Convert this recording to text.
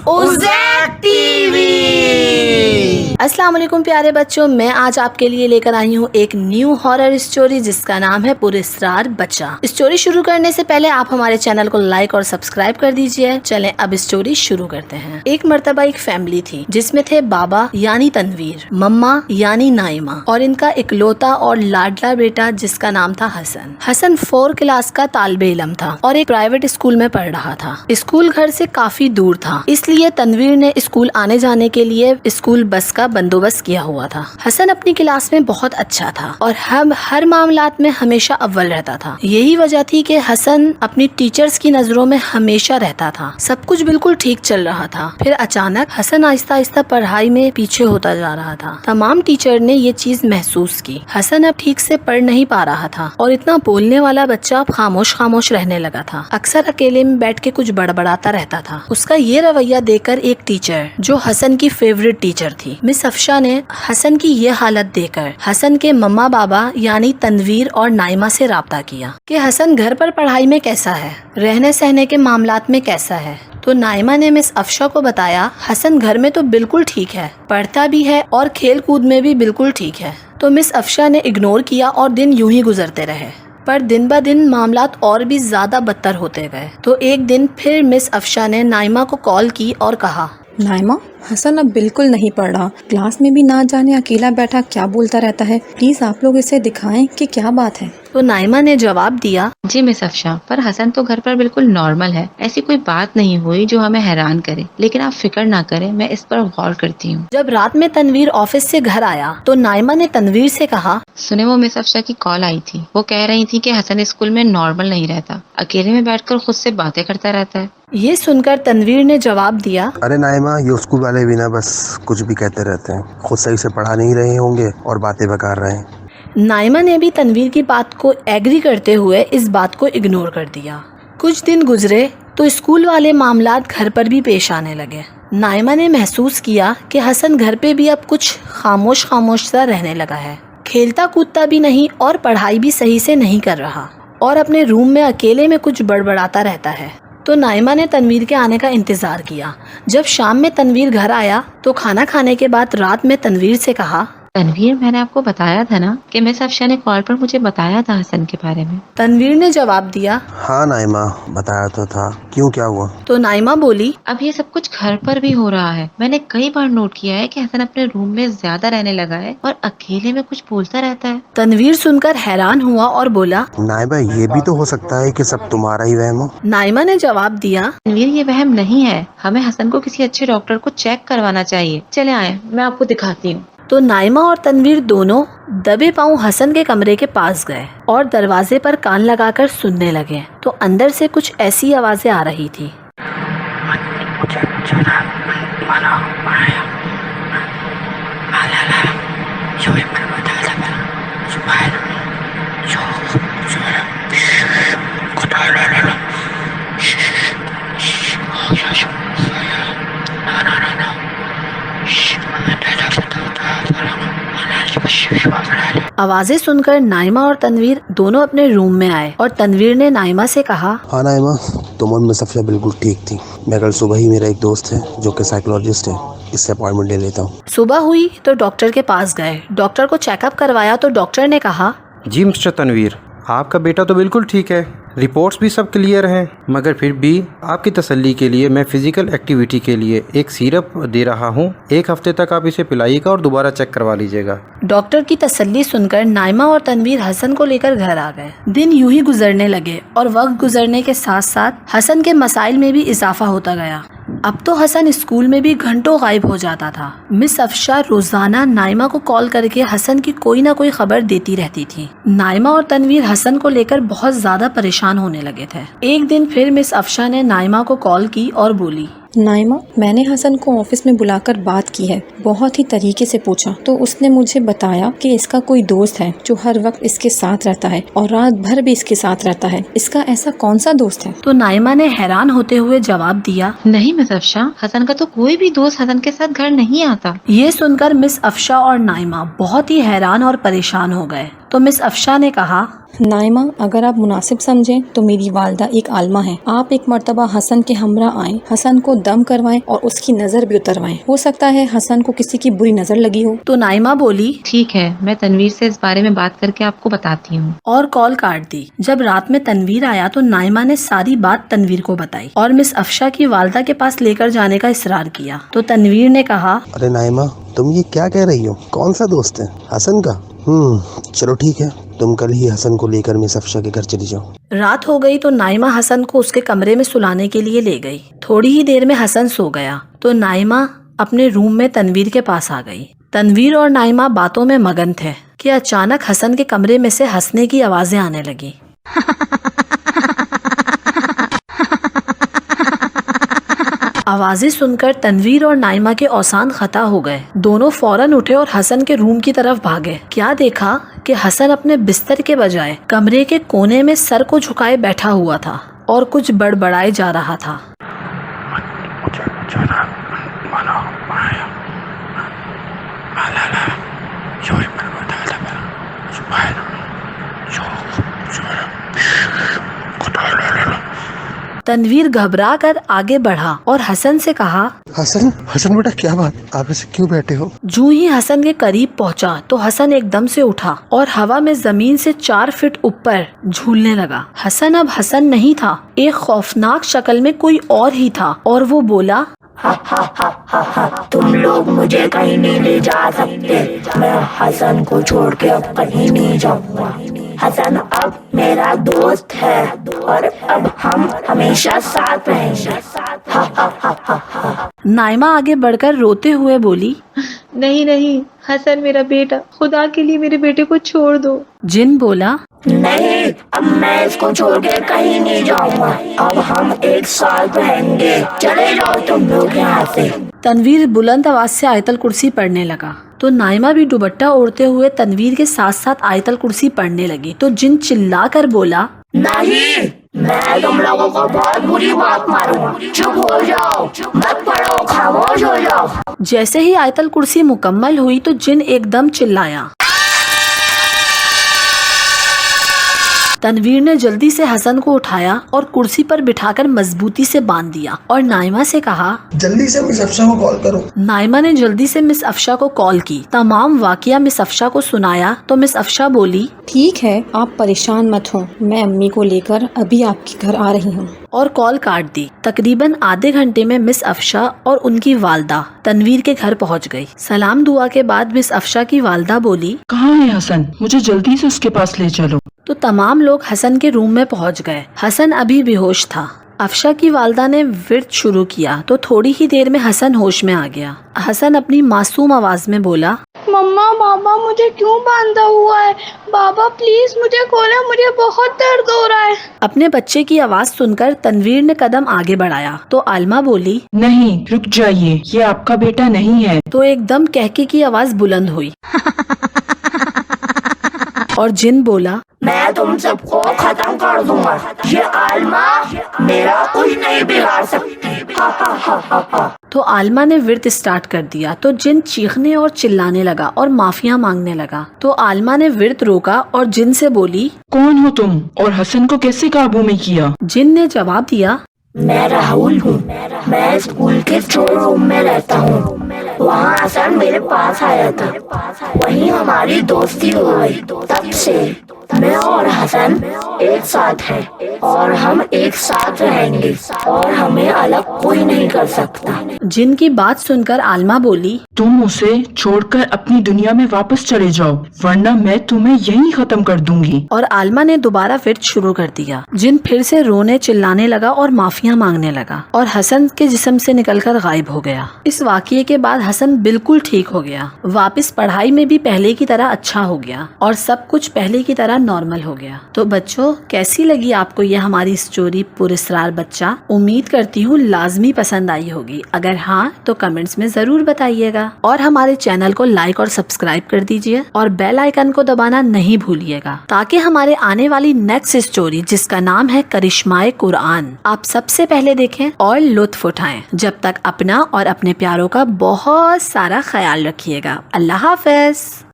उज़ैक TV. अस्सलाम वालेकुम प्यारे बच्चों, मैं आज आपके लिए लेकर आई हूँ एक न्यू हॉरर स्टोरी जिसका नाम है पुरस्कार बच्चा। स्टोरी शुरू करने से पहले आप हमारे चैनल को लाइक और सब्सक्राइब कर दीजिए। चलें अब स्टोरी शुरू करते हैं। एक मर्तबा एक फैमिली थी जिसमें थे बाबा यानी तनवीर, मम्मा यानी नाइमा और इनका इकलौता और लाडला बेटा जिसका नाम था हसन। हसन 4 क्लास का तालिबे इल्म था और एक प्राइवेट स्कूल में पढ़ रहा था। स्कूल घर से काफी दूर था, इसलिए तनवीर ने स्कूल आने जाने के लिए स्कूल बस का बंदोबस्त किया हुआ था। हसन अपनी क्लास में बहुत अच्छा था और हर मामलात में हमेशा अव्वल रहता था। यही वजह थी कि हसन अपनी टीचर्स की नजरों में हमेशा रहता था। सब कुछ बिल्कुल ठीक चल रहा था। फिर अचानक हसन आहिस्ता आहिस्ता पढ़ाई में पीछे होता जा रहा था। तमाम टीचर ने ये चीज महसूस की। हसन अब ठीक से पढ़ नहीं पा रहा था और इतना बोलने वाला बच्चा अब खामोश खामोश रहने लगा था। अक्सर अकेले में बैठ के कुछ बड़बड़ाता रहता था। उसका ये रवैया देखकर एक टीचर जो हसन की फेवरेट टीचर थी मिस अफशा ने हसन की ये हालत देखकर हसन के मम्मा बाबा यानी तनवीर और नाइमा से राब्ता किया कि हसन घर पर पढ़ाई में कैसा है, रहने सहने के मामलात में कैसा है। तो नाइमा ने मिस अफशा को बताया हसन घर में तो बिल्कुल ठीक है, पढ़ता भी है और खेल कूद में भी बिल्कुल ठीक है। तो मिस अफशा ने इग्नोर किया और दिन यूं ही गुजरते रहे। पर दिन ब दिन मामलात और भी ज्यादा बदतर होते गए। तो एक दिन फिर मिस अफशा ने नाइमा को कॉल की और कहा, नाइमा, हसन अब बिल्कुल नहीं पढ़ रहा, क्लास में भी ना जाने अकेला बैठा क्या बोलता रहता है। प्लीज आप लोग इसे दिखाएं कि क्या बात है। तो नाइमा ने जवाब दिया, जी मिस अफशा, पर हसन तो घर पर बिल्कुल नॉर्मल है, ऐसी कोई बात नहीं हुई जो हमें हैरान करे, लेकिन आप फिक्र ना करें, मैं इस पर गौर करती हूँ। जब रात में तनवीर ऑफिस से घर आया तो नाइमा ने तनवीर से कहा, सुने, वो मिस अफशा की कॉल आई थी। वो कह रही थी कि हसन स्कूल में नॉर्मल नहीं रहता, अकेले में बैठकर खुद से बातें करता रहता है। ये सुनकर तनवीर ने जवाब दिया, अरे नाइमा, ये स्कूल वाले भी ना बस कुछ भी कहते रहते हैं, खुद सही से पढ़ा नहीं रहे होंगे और बातें बकार रहे हैं। नाइमा ने भी तनवीर की बात को एग्री करते हुए इस बात को इग्नोर कर दिया। कुछ दिन गुजरे तो स्कूल वाले मामलात घर पर भी पेश आने लगे। नाइमा ने महसूस किया कि हसन घर पे भी अब कुछ खामोश खामोश सा रहने लगा है, खेलता कूदता भी नहीं और पढ़ाई भी सही से नहीं कर रहा और अपने रूम में अकेले में कुछ बड़बड़ाता रहता है। तो नाइमा ने तनवीर के आने का इंतजार किया। जब शाम में तनवीर घर आया तो खाना खाने के बाद रात में तनवीर से कहा, तनवीर, मैंने आपको बताया था ना कि मिस अफशा ने कॉल पर मुझे बताया था हसन के बारे में। तनवीर ने जवाब दिया, हाँ नाइमा, बताया तो था, क्यों, क्या हुआ? तो नाइमा बोली, अब ये सब कुछ घर पर भी हो रहा है। मैंने कई बार नोट किया है कि हसन अपने रूम में ज्यादा रहने लगा है और अकेले में कुछ बोलता रहता है। तनवीर सुनकर हैरान हुआ और बोला, नाइमा, ये भी तो हो सकता है कि सब तुम्हारा ही वहम हो। नाइमा ने जवाब दिया, तनवीर, ये वहम नहीं है, हमें हसन को किसी अच्छे डॉक्टर को चेक करवाना चाहिए। चले आए, मैं आपको दिखाती हूँ। तो नाइमा और तनवीर दोनों दबे पांव हसन के कमरे के पास गए और दरवाजे पर कान लगाकर सुनने लगे। तो अंदर से कुछ ऐसी आवाजें आ रही थी, आवाजें सुनकर नाइमा और तनवीर दोनों अपने रूम में आए और तनवीर ने नाइमा से कहा, हाँ नाइमा, तुम और मिस अफशा बिल्कुल ठीक थी। मैं कल सुबह ही, मेरा एक दोस्त है जो कि साइकोलॉजिस्ट है, इससे अपॉइंटमेंट ले लेता हूँ। सुबह हुई तो डॉक्टर के पास गए। डॉक्टर को चेकअप करवाया तो डॉक्टर ने कहा, जी मिस्टर तनवीर, आपका बेटा तो बिल्कुल ठीक है, रिपोर्ट्स भी सब क्लियर हैं, मगर फिर भी आपकी तसल्ली के लिए मैं फिजिकल एक्टिविटी के लिए एक सिरप दे रहा हूँ। 1 हफ्ते तक आप इसे पिलाइएगा और दोबारा चेक करवा लीजिएगा। डॉक्टर की तसल्ली सुनकर नाइमा और तनवीर हसन को लेकर घर आ गए। दिन यूं ही गुजरने लगे और वक्त गुजरने के साथ साथ हसन के मसाइल में भी इजाफा होता गया। अब तो हसन स्कूल में भी घंटों गायब हो जाता था। मिस अफशा रोजाना नाइमा को कॉल करके हसन की कोई ना कोई खबर देती रहती थी। नाइमा और तनवीर हसन को लेकर बहुत ज्यादा परेशान होने लगे थे। एक दिन फिर मिस अफशा ने नाइमा को कॉल की और बोली, नाइमा, मैंने हसन को ऑफिस में बुलाकर बात की है, बहुत ही तरीके से पूछा तो उसने मुझे बताया कि इसका कोई दोस्त है जो हर वक्त इसके साथ रहता है और रात भर भी इसके साथ रहता है। इसका ऐसा कौन सा दोस्त है? तो नाइमा ने हैरान होते हुए जवाब दिया, नहीं मिस अफशा, हसन का तो कोई भी दोस्त हसन के साथ घर नहीं आता। ये सुनकर मिस अफशा और नाइमा बहुत ही हैरान और परेशान हो गए। तो मिस अफशा ने कहा, नाइमा, अगर आप मुनासिब समझें तो मेरी वालदा एक आलमा है। आप एक मर्तबा हसन के हमरा आएं, हसन को दम करवाएं और उसकी नज़र भी उतरवाएं। हो सकता है हसन को किसी की बुरी नज़र लगी हो। तो नाइमा बोली, ठीक है, मैं तनवीर से इस बारे में बात करके आपको बताती हूँ। और कॉल काट दी। जब रात में तनवीर आया तो नाइमा ने सारी बात तनवीर को बताई और मिस अफशा की वालदा के पास लेकर जाने का इसरार किया। तो तनवीर ने कहा, अरे नाइमा, तुम ये क्या कह रही हो? कौन सा दोस्त है? हसन का? चलो ठीक है, तुम कल ही हसन को लेकर मिस अफशा के घर चली जाओ। रात हो गई तो नाइमा हसन को उसके कमरे में सुलाने के लिए ले गई। थोड़ी ही देर में हसन सो गया तो नाइमा अपने रूम में तनवीर के पास आ गई। तनवीर और नाइमा बातों में मगन थे कि अचानक हसन के कमरे में से हंसने की आवाजें आने लगी। आवाजें सुनकर तनवीर और नाइमा के औसान खता हो गए। दोनों फौरन उठे और हसन के रूम की तरफ भागे। क्या देखा कि हसन अपने बिस्तर के बजाय कमरे के कोने में सर को झुकाए बैठा हुआ था और कुछ बड़बड़ाए जा रहा था। तनवीर घबरा कर आगे बढ़ा और हसन से कहा, हसन बेटा, क्या बात, आप ऐसे क्यों बैठे हो? जूं ही हसन के करीब पहुंचा तो हसन एकदम से उठा और हवा में जमीन से 4 फीट ऊपर झूलने लगा। हसन अब हसन नहीं था, एक खौफनाक शक्ल में कोई और ही था और वो बोला, तुम लोग मुझे कहीं नहीं ले जा सकते। मैं हसन को छोड़ के अब कहीं नहीं जाऊंगा। हसन अब मेरा दोस्त है और अब हम हमेशा साथ रहेंगे। नाइमा आगे बढ़कर रोते हुए बोली, नहीं नहीं, हसन मेरा बेटा, खुदा के लिए मेरे बेटे को छोड़ दो। जिन बोला, नहीं, अब मैं इसको छोड़ के कहीं नहीं जाऊंगा। अब हम एक साथ रहेंगे। चले जाओ तुम लोग यहाँ से। तनवीर बुलंद आवाज से आयतल कुर्सी पढ़ने लगा तो नाइमा भी दुपट्टा ओढ़ते हुए तनवीर के साथ साथ आयतल कुर्सी पढ़ने लगी। तो जिन चिल्लाकर बोला, नहीं, मैं तुम लोगों को बहुत बुरी बात मारूंगा। चुप हो जाओ, मत पढ़ो, खामोश हो जाओ। जैसे ही आयतल कुर्सी मुकम्मल हुई तो जिन एकदम चिल्लाया। तनवीर ने जल्दी से हसन को उठाया और कुर्सी पर बिठाकर मजबूती से बांध दिया और नाइमा से कहा, जल्दी से मिस अफशा को कॉल करो। नाइमा ने जल्दी से मिस अफशा को कॉल की। तमाम वाकया मिस अफशा को सुनाया तो मिस अफशा बोली, ठीक है, आप परेशान मत हो, मैं अम्मी को लेकर अभी आपके घर आ रही हूँ। और कॉल काट दी। तकरीबन आधे घंटे में मिस अफशा और उनकी वालदा तनवीर के घर पहुंच गई। सलाम दुआ के बाद मिस अफशा की वालदा बोली, कहाँ है हसन? मुझे जल्दी से उसके पास ले चलो। तो तमाम लोग हसन के रूम में पहुंच गए। हसन अभी बेहोश था। अफशा की वालदा ने विर्द शुरू किया तो थोड़ी ही देर में हसन होश में आ गया। हसन अपनी मासूम आवाज में बोला, मम्मा बाबा मुझे क्यों बांधा हुआ है? बाबा प्लीज मुझे खोलो, मुझे बहुत दर्द हो रहा है। अपने बच्चे की आवाज सुनकर तनवीर ने कदम आगे बढ़ाया तो आलमा बोली, नहीं, रुक जाइए, ये आपका बेटा नहीं है। तो एकदम कहके की आवाज बुलंद हुई और जिन बोला, मैं तुम सबको खत्म कर दूंगा। ये आलमा मेरा कुछ नहीं बिगाड़ सकती। तो आलमा ने विर्द स्टार्ट कर दिया तो जिन चीखने और चिल्लाने लगा और माफिया मांगने लगा। तो आलमा ने विर्द रोका और जिन से बोली, कौन हो तुम और हसन को कैसे काबू में किया? जिन ने जवाब दिया, मैं राहुल हूँ। मैं स्कूल के स्टोर रूम में रहता हूँ। वहाँ हसन मेरे पास आया था, वहीं हमारी दोस्ती हो गई। तब से मैं और हसन एक साथ हैं और हम एक साथ रहेंगे और हमें अलग कोई नहीं कर सकता। जिनकी बात सुनकर आलमा बोली, तुम उसे छोड़कर अपनी दुनिया में वापस चले जाओ, वरना मैं तुम्हें यहीं खत्म कर दूंगी। और आलमा ने दोबारा विर्द शुरू कर दिया। जिन फिर से रोने चिल्लाने लगा और माफिया मांगने लगा और हसन के जिस्म से निकलकर गायब हो गया। इस वाकये के बाद हसन बिल्कुल ठीक हो गया। वापस पढ़ाई में भी पहले की तरह अच्छा हो गया और सब कुछ पहले की तरह नॉर्मल हो गया। तो बच्चों, कैसी लगी आपको यह हमारी स्टोरी पुरस्रार बच्चा? उम्मीद करती हूँ लाजमी पसंद आई होगी। अगर हाँ तो कमेंट्स में जरूर बताइएगा और हमारे चैनल को लाइक और सब्सक्राइब कर दीजिए और बेल आइकन को दबाना नहीं भूलिएगा ताकि हमारे आने वाली नेक्स्ट स्टोरी जिसका नाम है करिश्माए कुरान आप सबसे पहले देखें और लुत्फ उठाएं। जब तक अपना और अपने प्यारों का बहुत सारा ख्याल रखिएगा। अल्लाह हाफ़िज़।